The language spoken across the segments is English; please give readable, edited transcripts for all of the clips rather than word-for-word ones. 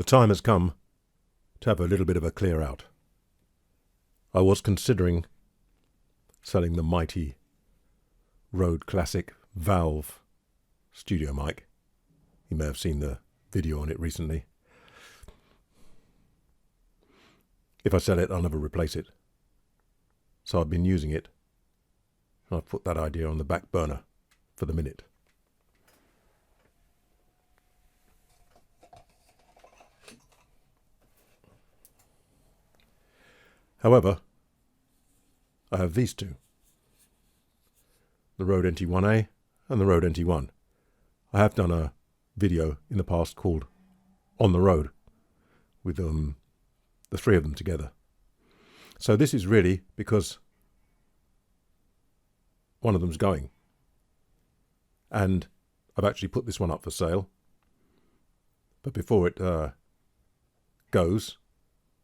The time has come to have a little bit of a clear out. I was considering selling the mighty Rode Classic Valve studio mic. You may have seen the video on it recently. If I sell it, I'll never replace it. So I've been using it, and I've put that idea on the back burner for the minute. However, I have these two, the Rode NT1-A and the Rode NT1. I have done a video in the past called On the Road with the three of them together. So this is really because one of them's going. And I've actually put this one up for sale. But before it goes,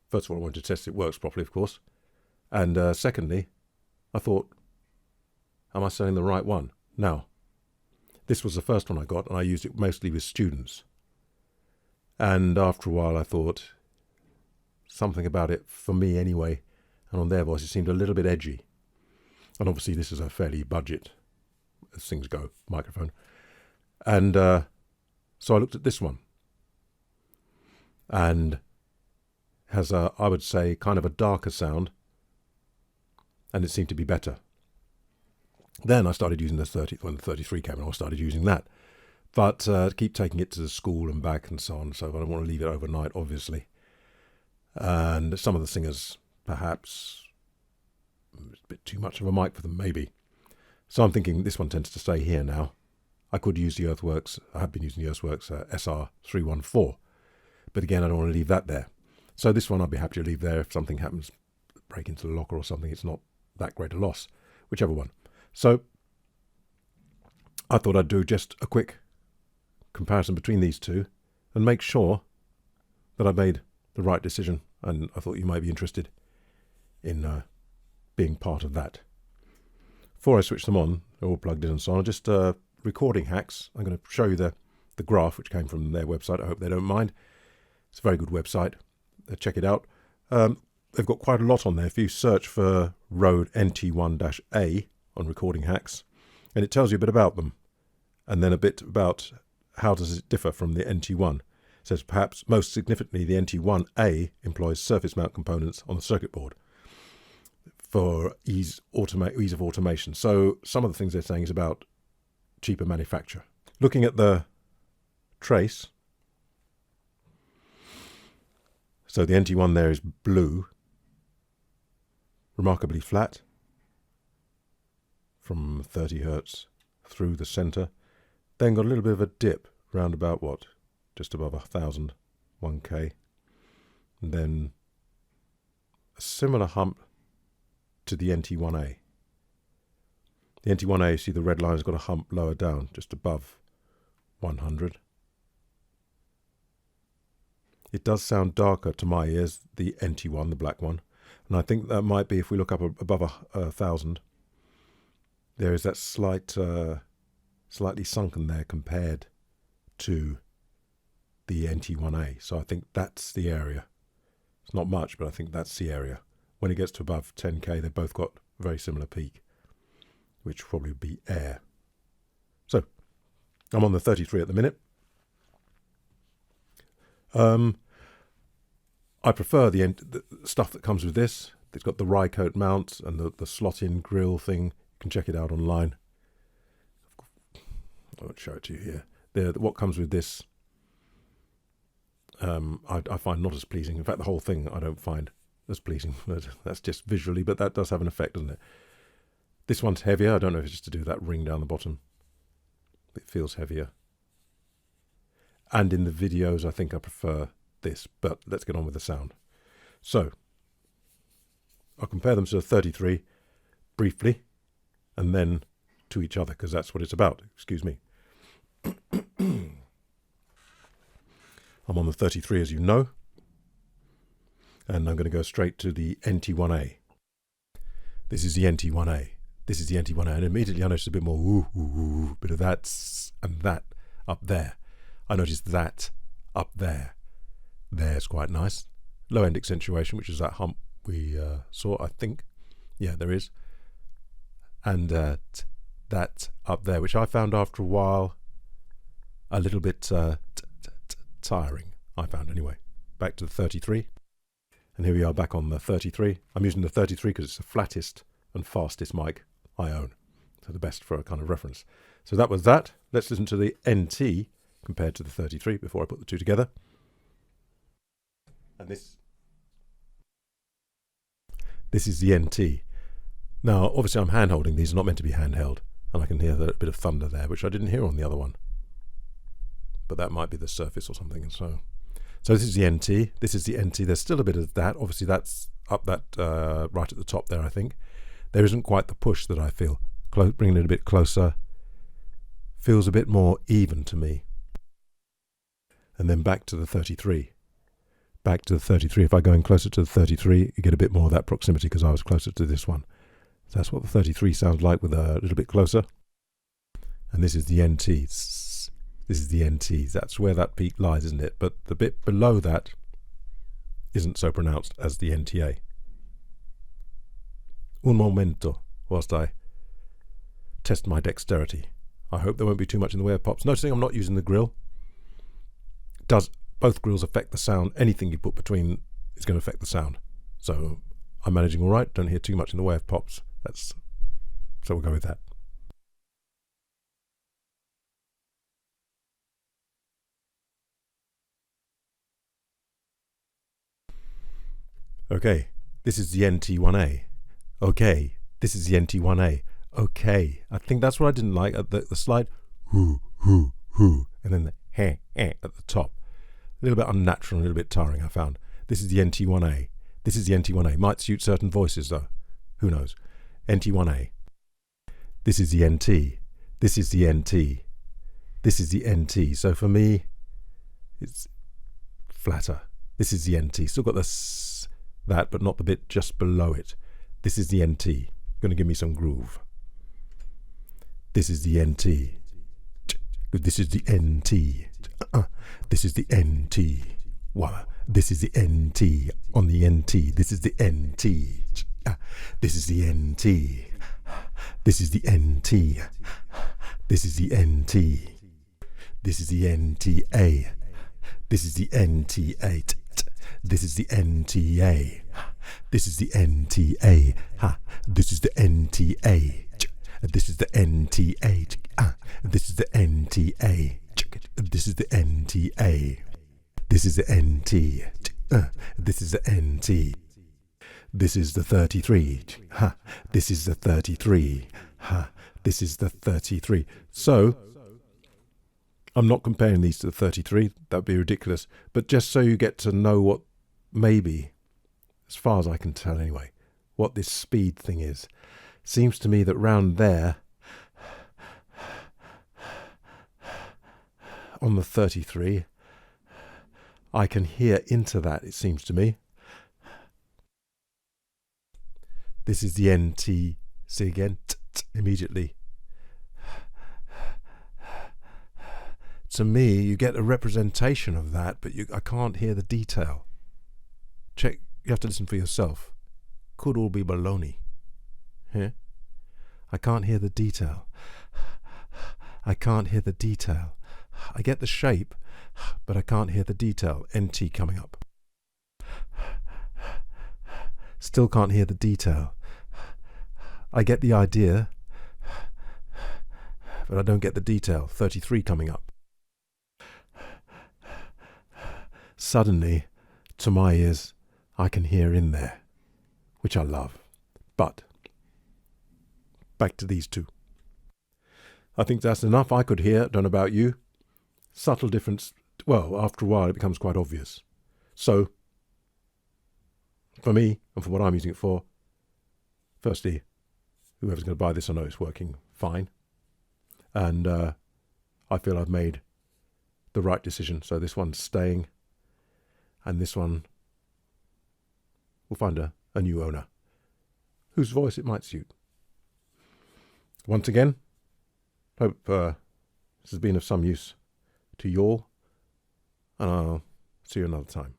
first of all, I wanted to test it works properly, of course. And secondly, I thought, am I selling the right one? Now, this was the first one I got, and I used it mostly with students. And after a while, I thought something about it, for me anyway, and on their voice, it seemed a little bit edgy. And obviously, this is a fairly budget, as things go, microphone. And so I looked at this one. And has a, I would say, kind of a darker sound, and it seemed to be better. Then I started using when the 33 came along, I started using that. But keep taking it to the school and back and so on, so I don't want to leave it overnight, obviously. And some of the singers, perhaps, it's a bit too much of a mic for them, maybe. So I'm thinking this one tends to stay here now. I could use the Earthworks, I have been using the Earthworks SR314, but again, I don't want to leave that there. So this one I'd be happy to leave there if something happens, break into the locker or something, it's not that great a loss, whichever one. So I thought I'd do just a quick comparison between these two and make sure that I made the right decision, and I thought you might be interested in being part of that. Before I switch them on, they're all plugged in and so on, just recording hacks. I'm going to show you the graph which came from their website. I hope they don't mind. It's a very good website. Check it out. They've got quite a lot on there. If you search for Rode NT1-A on recording hacks, and it tells you a bit about them, and then a bit about how does it differ from the NT1. It says perhaps most significantly the NT1-A employs surface mount components on the circuit board for ease of automation. So some of the things they're saying is about cheaper manufacture. Looking at the trace, so the NT1 there is blue, remarkably flat from 30 Hertz through the center. Then got a little bit of a dip round about just above 1,000, 1K. And then a similar hump to the NT1-A. The NT1-A, you see the red line's got a hump lower down, just above 100. It does sound darker to my ears, the NT1, the black one. And I think that might be, if we look up above 1,000, there is that slightly sunken there compared to the NT1-A. So I think that's the area. It's not much, but I think that's the area. When it gets to above 10K, they've both got a very similar peak, which will probably be air. So I'm on the 33 at the minute. I prefer the stuff that comes with this. It's got the Rycote mount and the slot-in grill thing. You can check it out online. I won't show it to you here. What comes with this, I find not as pleasing. In fact, the whole thing I don't find as pleasing. That's just visually, but that does have an effect, doesn't it? This one's heavier. I don't know if it's just to do that ring down the bottom. It feels heavier. And in the videos, I think I prefer this, but let's get on with the sound. So I'll compare them to the 33 briefly, and then to each other, because that's what it's about. Excuse me. I'm on the 33, as you know, and I'm going to go straight to the NT1-A. This is the NT1-A. This is the NT1-A, and immediately I noticed a bit more bit of that and that up there. I noticed that up there. There's quite nice. Low end accentuation, which is that hump we saw, I think. Yeah, there is. And that up there, which I found after a while a little bit tiring, I found anyway. Back to the 33. And here we are back on the 33. I'm using the 33 because it's the flattest and fastest mic I own. So the best for a kind of reference. So that was that. Let's listen to the NT compared to the 33 before I put the two together. And this is the NT. Now, obviously I'm hand-holding these, not meant to be handheld. And I can hear a bit of thunder there, which I didn't hear on the other one. But that might be the surface or something. And so this is the NT. This is the NT. There's still a bit of that. Obviously that's up that right at the top there, I think. There isn't quite the push that I feel. Bringing it a bit closer. Feels a bit more even to me. And then back to the 33. Back to the 33. If I go in closer to the 33, you get a bit more of that proximity because I was closer to this one. So that's what the 33 sounds like with a little bit closer. And this is the NT. This is the NT. That's where that peak lies, isn't it? But the bit below that isn't so pronounced as the NT-A. Un momento, whilst I test my dexterity. I hope there won't be too much in the way of pops. Noticing I'm not using the grill. Both grills affect the sound? Anything you put between is going to affect the sound. So I'm managing all right. Don't hear too much in the way of pops. So we'll go with that. Okay, this is the NT1-A. Okay, this is the NT1-A. Okay, I think that's what I didn't like at the slight hoo, hoo, hoo, and then the heh, eh at the top. A little bit unnatural, a little bit tiring, I found. This is the NT1-A. This is the NT1-A. Might suit certain voices, though. Who knows? NT1-A. This is the NT. This is the NT. This is the NT. So for me, it's flatter. This is the NT. Still got that, but not the bit just below it. This is the NT. Going to give me some groove. This is the NT. This is the NT. This is the NT. Wow. This is the NT on the NT. This is the NT. This is the NT. This is the NT. This is the NT. This is the NT-A. This is the NT-A. This is the NT-A. This is the NT-A. This is the NT-A. This is the NT-A. This is the NT-A. This is the NT-A. This is the NT. This is the NT. This is the 33. This is the 33. This is the 33. So, I'm not comparing these to the 33. That would be ridiculous. But just so you get to know what maybe, as far as I can tell anyway, what this speed thing is. Seems to me that round there, on the 33, I can hear into that, it seems to me. This is the NT. See again, immediately. To me, you get a representation of that, but I can't hear the detail. Check, you have to listen for yourself. Could all be baloney. Yeah? I can't hear the detail. I can't hear the detail. I get the shape, but I can't hear the detail. NT coming up. Still can't hear the detail. I get the idea, but I don't get the detail. 33 coming up. Suddenly, to my ears, I can hear in there, which I love. But back to these two. I think that's enough. I could hear, don't know about you. Subtle difference. Well, after a while, it becomes quite obvious. So, for me, and for what I'm using it for, firstly, whoever's going to buy this, I know it's working fine. And I feel I've made the right decision. So this one's staying. And this one will find a new owner whose voice it might suit. Once again, hope this has been of some use to you all, and I'll see you another time.